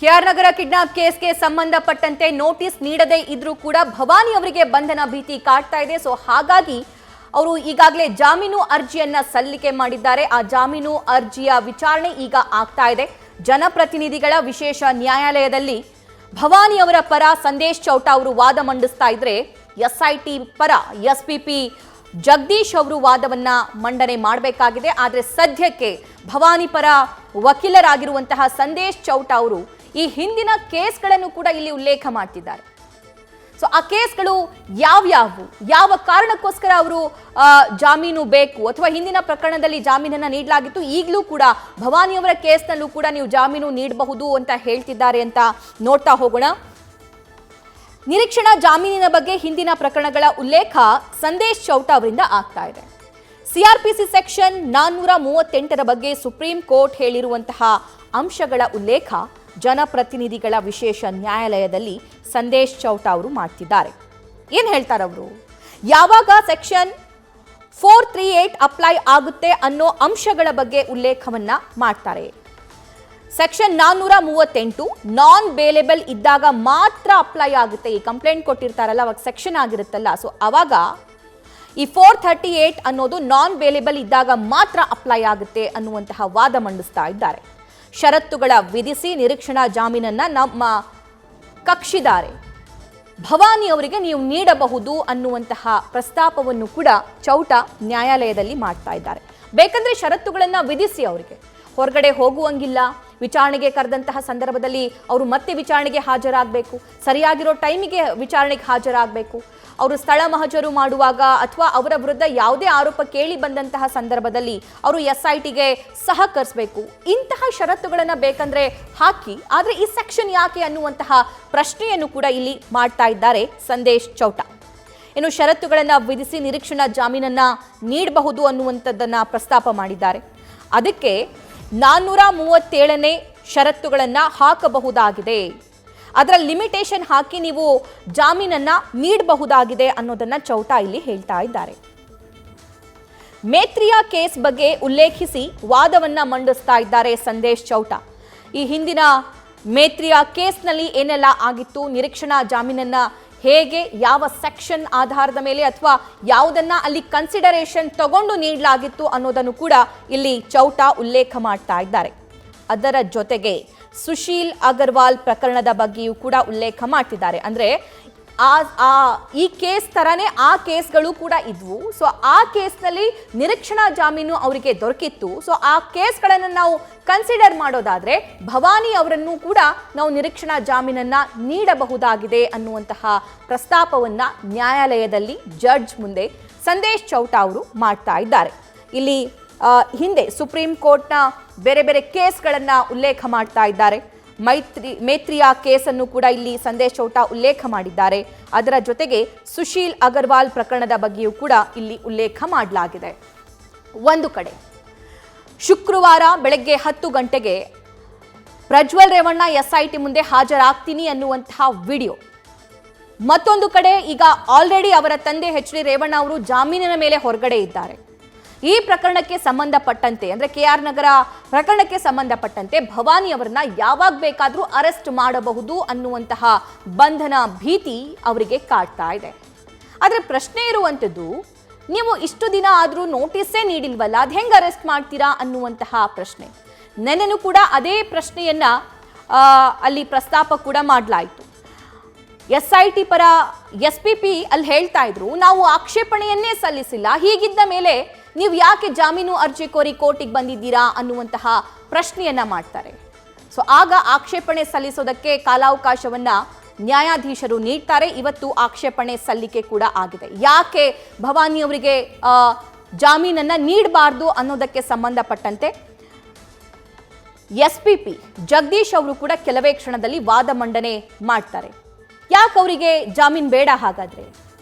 K R ನಗರ kidnap ಕೇಸ್ಗೆ ಸಂಬಂಧಪಟ್ಟಂತೆ notice ನೀಡದೇ ಇದ್ರೂ ಕೂಡ ಭವಾನಿ ಅವರಿಗೆ ಬಂಧನ ಭೀತಿ ಕಾಡ್ತಾ ಇದೆ. ಸೊ ಹಾಗಾಗಿ ಅವರು ಈಗಾಗಲೇ ಜಾಮೀನು ಅರ್ಜಿಯನ್ನ ಸಲ್ಲಿಕೆ ಮಾಡಿದ್ದಾರೆ. ಆ ಜಾಮೀನು ಅರ್ಜಿಯ ವಿಚಾರಣೆ ಈಗ ಆಗ್ತಾ ಇದೆ. ಜನಪ್ರತಿನಿಧಿಗಳ ವಿಶೇಷ ನ್ಯಾಯಾಲಯದಲ್ಲಿ ಭವಾನಿ ಅವರ ಪರ ಸಂದೇಶ್ ಚೌಟಾ ಅವರು ವಾದ ಮಂಡಿಸ್ತಾ ಇದ್ರೆ, ಎಸ್ಐಟಿ ಪರ ಎಸ್ಪಿಪಿ ಜಗದೀಶ್ ಅವರು ವಾದವನ್ನ ಮಂಡನೆ ಮಾಡಬೇಕಾಗಿದೆ. ಆದರೆ ಸದ್ಯಕ್ಕೆ ಭವಾನಿ ಪರ ವಕೀಲರಾಗಿರುವಂತಹ ಸಂದೇಶ್ ಚೌಟಾ ಅವರು ಈ ಹಿಂದಿನ ಕೇಸ್ಗಳನ್ನು ಕೂಡ ಇಲ್ಲಿ ಉಲ್ಲೇಖ ಮಾಡ್ತಿದ್ದಾರೆ. ಸೊ ಆ ಕೇಸ್ಗಳು ಯಾವ್ಯಾವು, ಯಾವ ಕಾರಣಕ್ಕೋಸ್ಕರ ಅವರು ಜಾಮೀನು ಬೇಕು ಅಥವಾ ಹಿಂದಿನ ಪ್ರಕರಣದಲ್ಲಿ ಜಾಮೀನನ್ನ ನೀಡಲಾಗಿತ್ತು, ಈಗಲೂ ಕೂಡ ಭವಾನಿಯವರ ಕೇಸ್ನಲ್ಲೂ ಕೂಡ ನೀವು ಜಾಮೀನು ನೀಡಬಹುದು ಅಂತ ಹೇಳ್ತಿದ್ದಾರೆ ಅಂತ ನೋಡ್ತಾ ಹೋಗೋಣ. ನಿರೀಕ್ಷಣಾ ಜಾಮೀನಿನ ಬಗ್ಗೆ ಹಿಂದಿನ ಪ್ರಕರಣಗಳ ಉಲ್ಲೇಖ ಸಂದೇಶ್ ಚೌಟಾ ಅವರಿಂದ ಆಗ್ತಾ ಇದೆ. ಸಿಆರ್ಪಿಸಿ ಸೆಕ್ಷನ್ 438 ಬಗ್ಗೆ ಸುಪ್ರೀಂ ಕೋರ್ಟ್ ಹೇಳಿರುವಂತಹ ಅಂಶಗಳ ಉಲ್ಲೇಖ ಜನಪ್ರತಿನಿಧಿಗಳ ವಿಶೇಷ ನ್ಯಾಯಾಲಯದಲ್ಲಿ ಸಂದೇಶ್ ಚೌಟಾ ಅವರು ಮಾಡ್ತಿದ್ದಾರೆ. ಏನ್ ಹೇಳ್ತಾರೆ ಅವರು? ಯಾವಾಗ ಸೆಕ್ಷನ್ 438 ಅಪ್ಲೈ ಆಗುತ್ತೆ ಅನ್ನೋ ಅಂಶಗಳ ಬಗ್ಗೆ ಉಲ್ಲೇಖವನ್ನ ಮಾಡ್ತಾರೆ. ಸೆಕ್ಷನ್ 438 ನಾನ್ ಬೇಲೆಬಲ್ ಇದ್ದಾಗ ಮಾತ್ರ ಅಪ್ಲೈ ಆಗುತ್ತೆ. ಈ ಕಂಪ್ಲೇಂಟ್ ಕೊಟ್ಟಿರ್ತಾರಲ್ಲ ಅವಾಗ ಸೆಕ್ಷನ್ ಆಗಿರುತ್ತಲ್ಲ, ಸೊ ಅವಾಗ ಈ 438 ಅನ್ನೋದು ನಾನ್ ಬೇಲೆಬಲ್ ಇದ್ದಾಗ ಮಾತ್ರ ಅಪ್ಲೈ ಆಗುತ್ತೆ ಅನ್ನುವಂತಹ ವಾದ ಮಂಡಿಸ್ತಾ ಇದ್ದಾರೆ. ಷರತ್ತುಗಳ ವಿಧಿಸಿ ನಿರೀಕ್ಷಣಾ ಜಾಮೀನನ್ನ ನಮ್ಮ ಕಕ್ಷಿದಾರೆ ಭವಾನಿ ಅವರಿಗೆ ನೀವು ನೀಡಬಹುದು ಅನ್ನುವಂತಹ ಪ್ರಸ್ತಾಪವನ್ನು ಕೂಡ ಚೌಟಾ ನ್ಯಾಯಾಲಯದಲ್ಲಿ ಮಾಡ್ತಾ ಇದ್ದಾರೆ. ಬೇಕಂದ್ರೆ ಷರತ್ತುಗಳನ್ನ ವಿಧಿಸಿ ಅವರಿಗೆ ಹೊರಗಡೆ ಹೋಗುವಂಗಿಲ್ಲ, ವಿಚಾರಣೆಗೆ ಕರೆದಂತಹ ಸಂದರ್ಭದಲ್ಲಿ ಅವರು ಮತ್ತೆ ವಿಚಾರಣೆಗೆ ಹಾಜರಾಗಬೇಕು, ಸರಿಯಾಗಿರೋ ಟೈಮಿಗೆ ವಿಚಾರಣೆಗೆ ಹಾಜರಾಗಬೇಕು, ಅವರು ಸ್ಥಳ ಮಹಜರು ಮಾಡುವಾಗ ಅಥವಾ ಅವರ ವಿರುದ್ಧ ಯಾವುದೇ ಆರೋಪ ಕೇಳಿ ಬಂದಂತಹ ಸಂದರ್ಭದಲ್ಲಿ ಅವರು ಎಸ್ಐಟಿಗೆ ಸಹಕರಿಸಬೇಕು. ಇಂತಹ ಷರತ್ತುಗಳನ್ನು ಬೇಕಂದ್ರೆ ಹಾಕಿ, ಆದರೆ ಈ ಸೆಕ್ಷನ್ ಯಾಕೆ ಅನ್ನುವಂತಹ ಪ್ರಶ್ನೆಯನ್ನು ಕೂಡ ಇಲ್ಲಿ ಮಾಡ್ತಾ ಇದ್ದಾರೆ ಸಂದೇಶ್ ಚೌಟಾ. ಇನ್ನು ಷರತ್ತುಗಳನ್ನು ವಿಧಿಸಿ ನಿರೀಕ್ಷಣಾ ಜಾಮೀನನ್ನ ನೀಡಬಹುದು ಅನ್ನುವಂಥದ್ದನ್ನ ಪ್ರಸ್ತಾಪ ಮಾಡಿದ್ದಾರೆ. ಅದಕ್ಕೆ 437ನೇ ಷರತ್ತುಗಳನ್ನು ಹಾಕಬಹುದಾಗಿದೆ, ಅದರ ಲಿಮಿಟೇಷನ್ ಹಾಕಿ ನೀವು ಜಾಮೀನನ್ನ ನೀಡಬಹುದಾಗಿದೆ ಅನ್ನೋದನ್ನ ಚೌಟಾ ಇಲ್ಲಿ ಹೇಳ್ತಾ ಇದ್ದಾರೆ. ಮೇತ್ರಿಯಾ ಕೇಸ್ ಬಗ್ಗೆ ಉಲ್ಲೇಖಿಸಿ ವಾದವನ್ನ ಮಂಡಿಸ್ತಾ ಇದ್ದಾರೆ ಸಂದೇಶ್ ಚೌಟಾ. ಈ ಹಿಂದಿನ ಮೇತ್ರಿಯಾ ಕೇಸ್ನಲ್ಲಿ ಏನೆಲ್ಲ ಆಗಿತ್ತು, ನಿರೀಕ್ಷಣಾ ಜಾಮೀನನ್ನ ಹೇಗೆ, ಯಾವ ಸೆಕ್ಷನ್ ಆಧಾರದ ಮೇಲೆ ಅಥವಾ ಯಾವುದನ್ನ ಅಲ್ಲಿ ಕನ್ಸಿಡರೇಷನ್ ತಗೊಂಡು ನೀಡಲಾಗಿತ್ತು ಅನ್ನೋದನ್ನು ಕೂಡ ಇಲ್ಲಿ ಚೌಟಾ ಉಲ್ಲೇಖ ಮಾಡ್ತಾ ಇದ್ದಾರೆ. ಅದರ ಜೊತೆಗೆ ಸುಶೀಲ್ ಅಗರ್ವಾಲ್ ಪ್ರಕರಣದ ಬಗ್ಗೆಯೂ ಕೂಡ ಉಲ್ಲೇಖ ಮಾಡ್ತಿದ್ದಾರೆ. ಅಂದ್ರೆ ಈ ಕೇಸ್ ತರನೇ ಆ ಕೇಸ್ಗಳು ಕೂಡ ಇದ್ವು. ಸೊ ಆ ಕೇಸ್ನಲ್ಲಿ ನಿರೀಕ್ಷಣಾ ಜಾಮೀನು ಅವರಿಗೆ ದೊರಕಿತ್ತು. ಸೊ ಆ ಕೇಸ್ಗಳನ್ನು ನಾವು ಕನ್ಸಿಡರ್ ಮಾಡೋದಾದ್ರೆ ಭವಾನಿ ಅವರನ್ನು ಕೂಡ ನಾವು ನಿರೀಕ್ಷಣಾ ಜಾಮೀನನ್ನ ನೀಡಬಹುದಾಗಿದೆ ಅನ್ನುವಂತಹ ಪ್ರಸ್ತಾಪವನ್ನ ನ್ಯಾಯಾಲಯದಲ್ಲಿ ಜಡ್ಜ್ ಮುಂದೆ ಸಂದೇಶ್ ಚೌಟಾ ಅವರು ಮಾಡ್ತಾ ಇದ್ದಾರೆ. ಇಲ್ಲಿ ಹಿಂದೆ ಸುಪ್ರೀಂ ಕೋರ್ಟ್ನ ಬೇರೆ ಬೇರೆ ಕೇಸ್ಗಳನ್ನ ಉಲ್ಲೇಖ ಮಾಡ್ತಾ ಇದ್ದಾರೆ. ಮೇತ್ರಿಯಾ ಕೇಸನ್ನು ಕೂಡ ಇಲ್ಲಿ ಸಂದೇಶ್ ಚೌಟಾ ಉಲ್ಲೇಖ ಮಾಡಿದ್ದಾರೆ. ಅದರ ಜೊತೆಗೆ ಸುಶೀಲ್ ಅಗರ್ವಾಲ್ ಪ್ರಕರಣದ ಬಗ್ಗೆಯೂ ಕೂಡ ಇಲ್ಲಿ ಉಲ್ಲೇಖ ಮಾಡಲಾಗಿದೆ. ಒಂದು ಕಡೆ ಶುಕ್ರವಾರ ಬೆಳಗ್ಗೆ 10 ಗಂಟೆಗೆ ಪ್ರಜ್ವಲ್ ರೇವಣ್ಣ ಎಸ್ಐಟಿ ಮುಂದೆ ಹಾಜರಾಗ್ತೀನಿ ಅನ್ನುವಂತಹ ವಿಡಿಯೋ, ಮತ್ತೊಂದು ಕಡೆ ಈಗ ಆಲ್ರೆಡಿ ಅವರ ತಂದೆ ಎಚ್ ಡಿ ರೇವಣ್ಣ ಅವರು ಜಾಮೀನಿನ ಮೇಲೆ ಹೊರಗಡೆ ಇದ್ದಾರೆ. ಈ ಪ್ರಕರಣಕ್ಕೆ ಸಂಬಂಧಪಟ್ಟಂತೆ ಅಂದ್ರೆ ಕೆಆರ್ ನಗರ ಪ್ರಕರಣಕ್ಕೆ ಸಂಬಂಧಪಟ್ಟಂತೆ ಭವಾನಿ ಅವರನ್ನ ಯಾವಾಗ ಬೇಕಾದ್ರೂ ಅರೆಸ್ಟ್ ಮಾಡಬಹುದು ಅನ್ನುವಂತಹ ಬಂಧನ ಭೀತಿ ಅವರಿಗೆ ಕಾಡ್ತಾ ಇದೆ. ಆದ್ರೆ ಪ್ರಶ್ನೆ ಇರುವಂತದ್ದು, ನೀವು ಇಷ್ಟು ದಿನ ಆದ್ರೂ ನೋಟಿಸೇ ನೀಡಿಲ್ವಲ್ಲ, ಅದ್ ಹೆಂಗ್ ಅರೆಸ್ಟ್ ಮಾಡ್ತೀರಾ ಅನ್ನುವಂತಹ ಪ್ರಶ್ನೆ. ನೆನ್ನೆನೂ ಕೂಡ ಅದೇ ಪ್ರಶ್ನೆಯನ್ನ ಅಲ್ಲಿ ಪ್ರಸ್ತಾಪ ಕೂಡ ಮಾಡಲಾಯಿತು. ಎಸ್ಐಟಿ ಪರ ಎಸ್ಪಿಪಿ ಅಲ್ಲಿ ಹೇಳ್ತಾ ಇದ್ರು, ನಾವು ಆಕ್ಷೇಪಣೆಯನ್ನೇ ಸಲ್ಲಿಸಿಲ್ಲ, ಹೀಗಿದ್ದ ಮೇಲೆ ನೀವು ಯಾಕೆ ಜಾಮೀನು ಅರ್ಜಿ ಕೋರಿ ಕೋರ್ಟಿಗೆ ಬಂದಿದ್ದೀರಾ ಅನ್ನುವಂತಹ ಪ್ರಶ್ನೆಯನ್ನ ಮಾಡ್ತಾರೆ. ಸೊ ಆಗ ಆಕ್ಷೇಪಣೆ ಸಲ್ಲಿಸೋದಕ್ಕೆ ಕಾಲಾವಕಾಶವನ್ನ ನ್ಯಾಯಾಧೀಶರು ನೀಡ್ತಾರೆ. ಇವತ್ತು ಆಕ್ಷೇಪಣೆ ಸಲ್ಲಿಕೆ ಕೂಡ ಆಗಿದೆ. ಯಾಕೆ ಭವಾನಿ ಅವರಿಗೆ ಜಾಮೀನನ್ನ ನೀಡಬಾರ್ದು ಅನ್ನೋದಕ್ಕೆ ಸಂಬಂಧಪಟ್ಟಂತೆ ಎಸ್ಪಿಪಿ ಜಗದೀಶ್ ಅವರು ಕೂಡ ಕೆಲವೇ ಕ್ಷಣದಲ್ಲಿ ವಾದ ಮಂಡನೆ ಮಾಡ್ತಾರೆ. ಯಾಕೆ ಅವರಿಗೆ ಜಾಮೀನು ಬೇಡ? ಹಾಗಾದ್ರೆ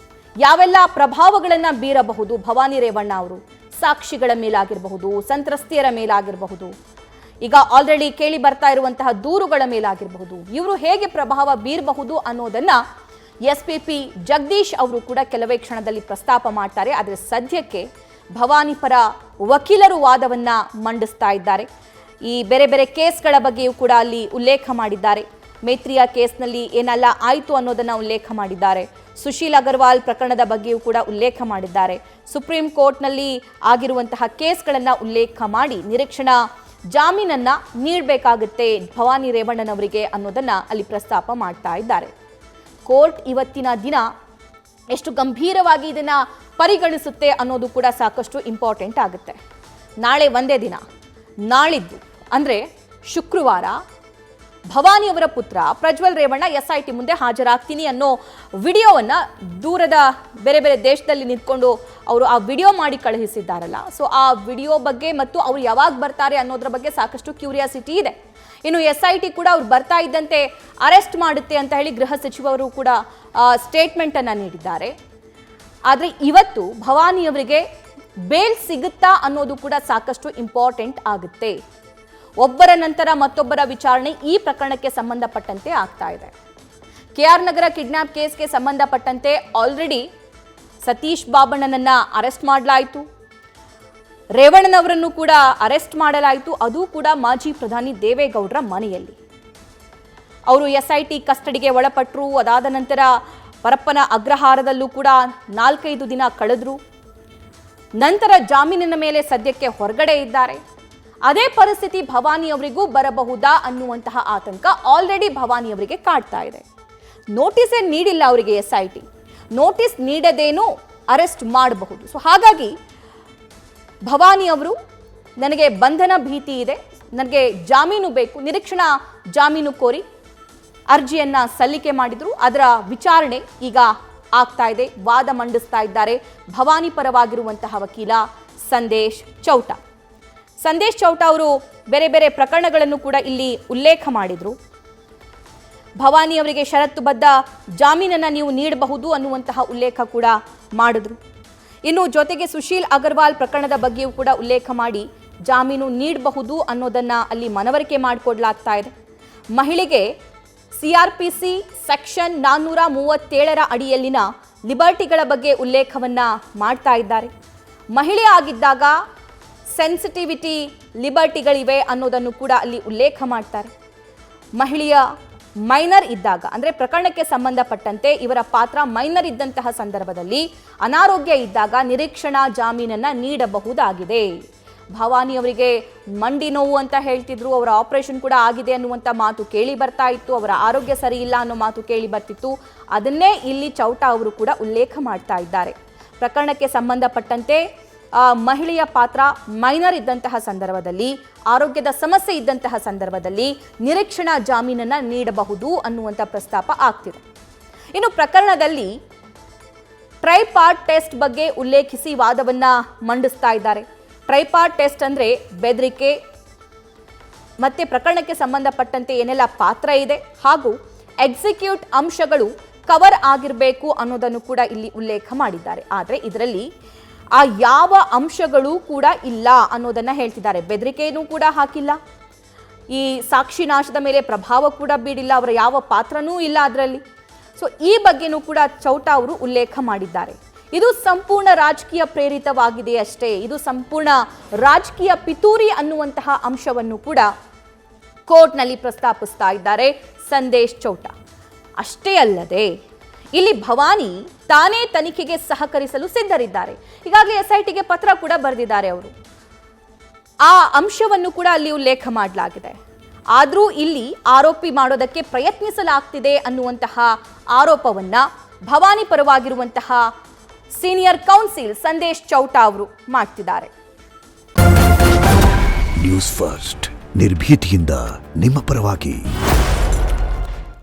ಯಾವೆಲ್ಲ ಪ್ರಭಾವಗಳನ್ನ ಬೀರಬಹುದು ಭವಾನಿ ರೇವಣ್ಣ ಅವರು? ಸಾಕ್ಷಿಗಳ ಮೇಲಾಗಿರಬಹುದು, ಸಂತ್ರಸ್ತೆಯರ ಮೇಲಾಗಿರಬಹುದು, ಈಗ ಆಲ್ರೆಡಿ ಕೇಳಿ ಬರ್ತಾ ಇರುವಂತಹ ದೂರುಗಳ ಮೇಲಾಗಿರಬಹುದು, ಇವರು ಹೇಗೆ ಪ್ರಭಾವ ಬೀರಬಹುದು ಅನ್ನೋದನ್ನ ಎಸ್ಪಿಪಿ ಜಗದೀಶ್ ಅವರು ಕೂಡ ಕೆಲವೇ ಕ್ಷಣದಲ್ಲಿ ಪ್ರಸ್ತಾಪ ಮಾಡ್ತಾರೆ. ಆದರೆ ಸದ್ಯಕ್ಕೆ ಭವಾನಿ ಪರ ವಕೀಲರು ವಾದವನ್ನ ಮಂಡಿಸ್ತಾ ಇದ್ದಾರೆ. ಈ ಬೇರೆ ಬೇರೆ ಕೇಸ್ಗಳ ಬಗ್ಗೆಯೂ ಕೂಡ ಅಲ್ಲಿ ಉಲ್ಲೇಖ ಮಾಡಿದ್ದಾರೆ. ಮೇತ್ರಿಯಾ ಕೇಸ್ನಲ್ಲಿ ಏನೆಲ್ಲ ಆಯಿತು ಅನ್ನೋದನ್ನು ಉಲ್ಲೇಖ ಮಾಡಿದ್ದಾರೆ. ಸುಶೀಲ್ ಅಗರ್ವಾಲ್ ಪ್ರಕರಣದ ಬಗ್ಗೆಯೂ ಕೂಡ ಉಲ್ಲೇಖ ಮಾಡಿದ್ದಾರೆ. ಸುಪ್ರೀಂ ಕೋರ್ಟ್ನಲ್ಲಿ ಆಗಿರುವಂತಹ ಕೇಸ್ಗಳನ್ನು ಉಲ್ಲೇಖ ಮಾಡಿ ನಿರೀಕ್ಷಣಾ ಜಾಮೀನನ್ನು ನೀಡಬೇಕಾಗುತ್ತೆ ಭವಾನಿ ರೇವಣ್ಣನವರಿಗೆ ಅನ್ನೋದನ್ನು ಅಲ್ಲಿ ಪ್ರಸ್ತಾಪ ಮಾಡ್ತಾ ಇದ್ದಾರೆ. ಕೋರ್ಟ್ ಇವತ್ತಿನ ದಿನ ಎಷ್ಟು ಗಂಭೀರವಾಗಿ ಇದನ್ನು ಪರಿಗಣಿಸುತ್ತೆ ಅನ್ನೋದು ಕೂಡ ಸಾಕಷ್ಟು ಇಂಪಾರ್ಟೆಂಟ್ ಆಗುತ್ತೆ. ನಾಳೆ ಒಂದೇ ದಿನ, ನಾಳಿದ್ದು ಅಂದರೆ ಶುಕ್ರವಾರ ಭವಾನಿಯವರ ಪುತ್ರ ಪ್ರಜ್ವಲ್ ರೇವಣ್ಣ SIT ಮುಂದೆ ಹಾಜರಾಗ್ತೀನಿ ಅನ್ನೋ ವಿಡಿಯೋವನ್ನು ದೂರದ ಬೇರೆ ಬೇರೆ ದೇಶದಲ್ಲಿ ನಿಂತ್ಕೊಂಡು ಅವರು ಆ ವಿಡಿಯೋ ಮಾಡಿ ಕಳುಹಿಸಿದ್ದಾರಲ್ಲ, ಸೊ ಆ ವಿಡಿಯೋ ಬಗ್ಗೆ ಮತ್ತು ಅವರು ಯಾವಾಗ ಬರ್ತಾರೆ ಅನ್ನೋದ್ರ ಬಗ್ಗೆ ಸಾಕಷ್ಟು ಕ್ಯೂರಿಯಾಸಿಟಿ ಇದೆ. ಇನ್ನು SIT ಕೂಡ ಅವ್ರು ಬರ್ತಾ ಇದ್ದಂತೆ ಅರೆಸ್ಟ್ ಮಾಡುತ್ತೆ ಅಂತ ಹೇಳಿ ಗೃಹ ಸಚಿವರು ಕೂಡ ಸ್ಟೇಟ್ಮೆಂಟನ್ನು ನೀಡಿದ್ದಾರೆ. ಆದರೆ ಇವತ್ತು ಭವಾನಿಯವರಿಗೆ ಬೇಲ್ ಸಿಗುತ್ತಾ ಅನ್ನೋದು ಕೂಡ ಸಾಕಷ್ಟು ಇಂಪಾರ್ಟೆಂಟ್ ಆಗುತ್ತೆ. ಒಬ್ಬರ ನಂತರ ಮತ್ತೊಬ್ಬರ ವಿಚಾರಣೆ ಈ ಪ್ರಕರಣಕ್ಕೆ ಸಂಬಂಧಪಟ್ಟಂತೆ ಆಗ್ತಾ ಇದೆ. KR ನಗರ ಕಿಡ್ನಾಪ್ ಕೇಸ್ಗೆ ಸಂಬಂಧಪಟ್ಟಂತೆ ಆಲ್ರೆಡಿ ಸತೀಶ್ ಬಾಬಣ್ಣನನ್ನ ಅರೆಸ್ಟ್ ಮಾಡಲಾಯಿತು, ರೇವಣ್ಣನವರನ್ನು ಕೂಡ ಅರೆಸ್ಟ್ ಮಾಡಲಾಯಿತು. ಅದು ಕೂಡ ಮಾಜಿ ಪ್ರಧಾನಿ ದೇವೇಗೌಡರ ಮನೆಯಲ್ಲಿ. ಅವರು SIT ಕಸ್ಟಡಿಗೆ ಒಳಪಟ್ಟರು. ಅದಾದ ನಂತರ ಪರಪ್ಪನ ಅಗ್ರಹಾರದಲ್ಲೂ ಕೂಡ 4-5 ದಿನ ಕಳೆದ್ರು. ನಂತರ ಜಾಮೀನಿನ ಮೇಲೆ ಸದ್ಯಕ್ಕೆ ಹೊರಗಡೆ ಇದ್ದಾರೆ. ಅದೇ ಪರಿಸ್ಥಿತಿ ಭವಾನಿಯವರಿಗೂ ಬರಬಹುದಾ ಅನ್ನುವಂತಹ ಆತಂಕ ಆಲ್ರೆಡಿ ಭವಾನಿಯವರಿಗೆ ಕಾಡ್ತಾ ಇದೆ. ನೋಟಿಸೇ ನೀಡಿಲ್ಲ ಅವರಿಗೆ SIT. ನೋಟಿಸ್ ನೀಡದೇನೂ ಅರೆಸ್ಟ್ ಮಾಡಬಹುದು. ಸೊ ಹಾಗಾಗಿ ಭವಾನಿಯವರು ನನಗೆ ಬಂಧನ ಭೀತಿ ಇದೆ, ನನಗೆ ಜಾಮೀನು ಬೇಕು, ನಿರೀಕ್ಷಣಾ ಜಾಮೀನು ಕೋರಿ ಅರ್ಜಿಯನ್ನು ಸಲ್ಲಿಕೆ ಮಾಡಿದ್ರು. ಅದರ ವಿಚಾರಣೆ ಈಗ ಆಗ್ತಾ ಇದೆ. ವಾದ ಮಂಡಿಸ್ತಾ ಇದ್ದಾರೆ ಭವಾನಿ ಪರವಾಗಿರುವಂತಹ ವಕೀಲ ಸಂದೇಶ್ ಚೌಟ. ಸಂದೇಶ್ ಚೌಟ ಅವರು ಬೇರೆ ಬೇರೆ ಪ್ರಕರಣಗಳನ್ನು ಕೂಡ ಇಲ್ಲಿ ಉಲ್ಲೇಖ ಮಾಡಿದ್ರು. ಭವಾನಿಯವರಿಗೆ ಷರತ್ತುಬದ್ಧ ಜಾಮೀನನ್ನು ನೀವು ನೀಡಬಹುದು ಅನ್ನುವಂತಹ ಉಲ್ಲೇಖ ಕೂಡ ಮಾಡಿದ್ರು. ಇನ್ನು ಜೊತೆಗೆ ಸುಶೀಲ್ ಅಗರ್ವಾಲ್ ಪ್ರಕರಣದ ಬಗ್ಗೆಯೂ ಕೂಡ ಉಲ್ಲೇಖ ಮಾಡಿ ಜಾಮೀನು ನೀಡಬಹುದು ಅನ್ನೋದನ್ನು ಅಲ್ಲಿ ಮನವರಿಕೆ ಮಾಡಿಕೊಡ್ಲಾಗ್ತಾ ಇದೆ. ಮಹಿಳೆಗೆ CRPC ಸೆಕ್ಷನ್ 437 ಅಡಿಯಲ್ಲಿನ ಲಿಬರ್ಟಿಗಳ ಬಗ್ಗೆ ಉಲ್ಲೇಖವನ್ನು ಮಾಡ್ತಾ ಇದ್ದಾರೆ. ಮಹಿಳೆ ಆಗಿದ್ದಾಗ ಸೆನ್ಸಿಟಿವಿಟಿ ಲಿಬರ್ಟಿಗಳಿವೆ ಅನ್ನೋದನ್ನು ಕೂಡ ಅಲ್ಲಿ ಉಲ್ಲೇಖ ಮಾಡ್ತಾರೆ. ಮಹಿಳೆಯ ಮೈನರ್ ಇದ್ದಾಗ ಅಂದರೆ ಪ್ರಕರಣಕ್ಕೆ ಸಂಬಂಧಪಟ್ಟಂತೆ ಇವರ ಪಾತ್ರ ಮೈನರ್ ಇದ್ದಂತಹ ಸಂದರ್ಭದಲ್ಲಿ ಅನಾರೋಗ್ಯ ಇದ್ದಾಗ ನಿರೀಕ್ಷಣಾ ಜಾಮೀನನ್ನು ನೀಡಬಹುದಾಗಿದೆ. ಭವಾನಿಯವರಿಗೆ ಮಂಡಿ ನೋವು ಅಂತ ಹೇಳ್ತಿದ್ರು, ಅವರ ಆಪರೇಷನ್ ಕೂಡ ಆಗಿದೆ ಅನ್ನುವಂಥ ಮಾತು ಕೇಳಿ ಬರ್ತಾ ಇತ್ತು, ಅವರ ಆರೋಗ್ಯ ಸರಿ ಇಲ್ಲ ಅನ್ನೋ ಮಾತು ಕೇಳಿ ಬರ್ತಿತ್ತು. ಅದನ್ನೇ ಇಲ್ಲಿ ಚೌಟ ಅವರು ಕೂಡ ಉಲ್ಲೇಖ ಮಾಡ್ತಾ ಇದ್ದಾರೆ. ಪ್ರಕರಣಕ್ಕೆ ಸಂಬಂಧಪಟ್ಟಂತೆ ಮಹಿಳೆಯ ಪಾತ್ರ ಮೈನರ್ ಇದ್ದಂತಹ ಸಂದರ್ಭದಲ್ಲಿ, ಆರೋಗ್ಯದ ಸಮಸ್ಯೆ ಇದ್ದಂತಹ ಸಂದರ್ಭದಲ್ಲಿ ನಿರೀಕ್ಷಣಾ ಜಾಮೀನನ್ನು ನೀಡಬಹುದು ಅನ್ನುವಂಥ ಪ್ರಸ್ತಾಪ ಆಗ್ತಿದೆ. ಇನ್ನು ಪ್ರಕರಣದಲ್ಲಿ ಟ್ರೈಪಾರ್ಟ್ ಟೆಸ್ಟ್ ಬಗ್ಗೆ ಉಲ್ಲೇಖಿಸಿ ವಾದವನ್ನು ಮಂಡಿಸ್ತಾ ಇದ್ದಾರೆ. ಟ್ರೈಪಾರ್ಟ್ ಟೆಸ್ಟ್ ಅಂದರೆ ಬೆದರಿಕೆ ಮತ್ತು ಪ್ರಕರಣಕ್ಕೆ ಸಂಬಂಧಪಟ್ಟಂತೆ ಏನೆಲ್ಲ ಪಾತ್ರ ಇದೆ ಹಾಗೂ ಎಕ್ಸಿಕ್ಯೂಟ್ ಅಂಶಗಳು ಕವರ್ ಆಗಿರಬೇಕು ಅನ್ನೋದನ್ನು ಕೂಡ ಇಲ್ಲಿ ಉಲ್ಲೇಖ ಮಾಡಿದ್ದಾರೆ. ಆದರೆ ಇದರಲ್ಲಿ ಆ ಯಾವ ಅಂಶಗಳೂ ಕೂಡ ಇಲ್ಲ ಅನ್ನೋದನ್ನು ಹೇಳ್ತಿದ್ದಾರೆ. ಬೆದರಿಕೆಯೂ ಕೂಡ ಹಾಕಿಲ್ಲ, ಈ ಸಾಕ್ಷಿ ನಾಶದ ಮೇಲೆ ಪ್ರಭಾವ ಕೂಡ ಬೀರಿಲ್ಲ, ಅವರ ಯಾವ ಪಾತ್ರನೂ ಇಲ್ಲ ಅದರಲ್ಲಿ. ಸೊ ಈ ಬಗ್ಗೆನೂ ಕೂಡ ಚೌಟ ಅವರು ಉಲ್ಲೇಖ ಮಾಡಿದ್ದಾರೆ. ಇದು ಸಂಪೂರ್ಣ ರಾಜಕೀಯ ಪ್ರೇರಿತವಾಗಿದೆ ಅಷ್ಟೇ, ಇದು ಸಂಪೂರ್ಣ ರಾಜಕೀಯ ಪಿತೂರಿ ಅನ್ನುವಂತಹ ಅಂಶವನ್ನು ಕೂಡ ಕೋರ್ಟ್ನಲ್ಲಿ ಪ್ರಸ್ತಾಪಿಸ್ತಾ ಇದ್ದಾರೆ ಸಂದೇಶ್ ಚೌಟ. ಅಷ್ಟೇ ಅಲ್ಲದೆ ಇಲ್ಲಿ ಭವಾನಿ ತಾನೇ ತನಿಖೆಗೆ ಸಹಕರಿಸಲು ಸಿದ್ಧರಿದ್ದಾರೆ. ಈಗಾಗಲೇ SITಗೆ ಪತ್ರ ಕೂಡ ಬರೆದಿದ್ದಾರೆ ಅವರು. ಆ ಅಂಶವನ್ನು ಕೂಡ ಅಲ್ಲಿ ಉಲ್ಲೇಖ ಮಾಡಲಾಗಿದೆ. ಆದರೂ ಇಲ್ಲಿ ಆರೋಪಿ ಮಾಡೋದಕ್ಕೆ ಪ್ರಯತ್ನಿಸಲಾಗ್ತಿದೆ ಅನ್ನುವಂತಹ ಆರೋಪವನ್ನ ಭವಾನಿ ಪರವಾಗಿರುವಂತಹ ಸೀನಿಯರ್ ಕೌನ್ಸಿಲ್ ಸಂದೇಶ್ ಚೌಟ ಅವರು ಮಾಡ್ತಿದ್ದಾರೆ. ನ್ಯೂಸ್ ಫಸ್ಟ್ ನಿರ್ಭೀತಿಯಿಂದ ನಿಮ್ಮ ಪರವಾಗಿ.